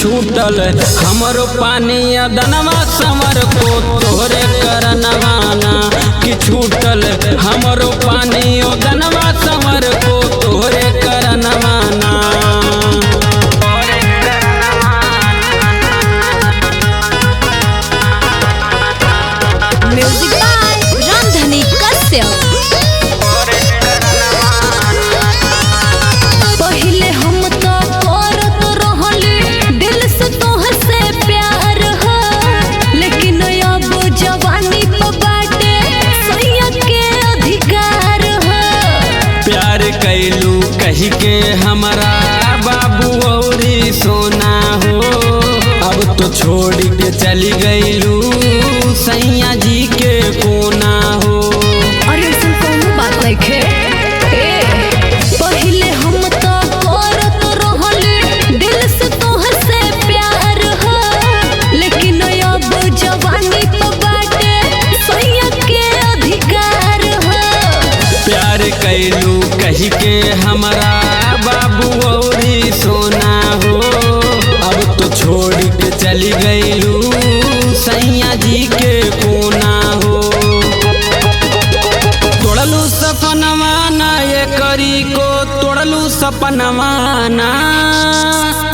छूटल हमरो पानी दनवा समर को तोहरे करनवाना कि छूटल हमरो पानी दनवा समर को तोहरे करनवाना। Music by Ramdhani Kashyap. पहिले हम तो करत रहली दिल से तोहर से प्यार हो, लेकिन अब जवानी पे बाटे सैया के अधिकार हो। प्यार कैलू कही के हमारा बाबू औरी सोना हो, अब तो छोड़ के चली गईलू सैया जी के कोना हो। अरे ऐसा कोनो बात नहीं खे। पहिले हम तो करत रहली दिल से तोहर से प्यार हो, लेकिन अब जवानी पे बाटे सैया के अधिकार हो। प्यार कैलू कही के हमारा बाबू औरी सोना हो, अब तो छोड़ के चली गईलू सैया जी के कोना हो। तोड़लू सपनवाना ये करी को तोड़लू सपनवाना,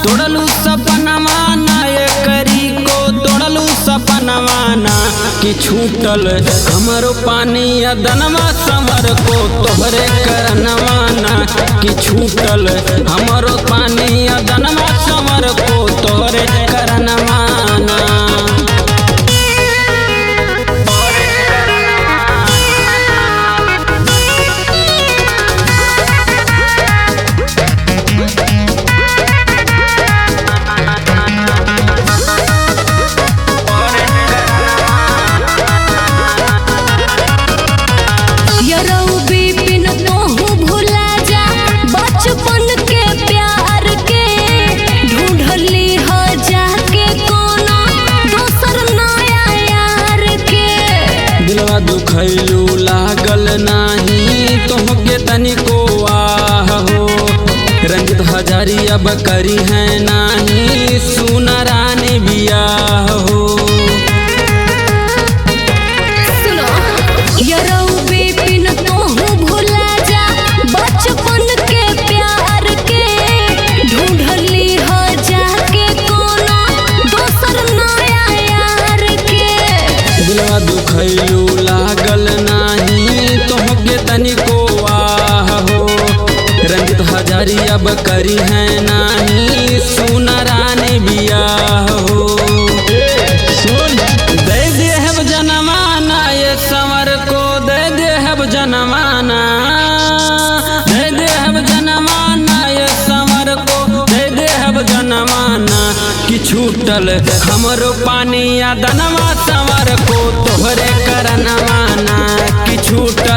तोड़लू सपनवाना ये करी को तोड़लू सपनवाना कि छूटल हमरो पानी दनवा समर को तोहरे करनवाना कि छूटल हमरो पानी दनवा समर को तोहरे करनवाना। दुखैलू लागल नाही तोहके तनिको आह हो, रंजित हजारी अब करी है नाही सुन रानी बियाह हो। सुनो यरौ बिपिन तोहू भुला जा बचपन के प्यार के, ढूंढली हो जाके कोनो दोसर नया यार के। दिलवा दुखैलू लागल नाही तोहके तनिको आह हो, रंजित हजारी अब करी है नाही सुन रानी बियाह हो। सुन दे देहब जनमाना ये समर को दे देहब जनमाना, दे देहब जनमाना ये समर को दे देहब जनमाना कि छूटल हमरो पानी दनवा समर को तोहरे करनवाना कि छूट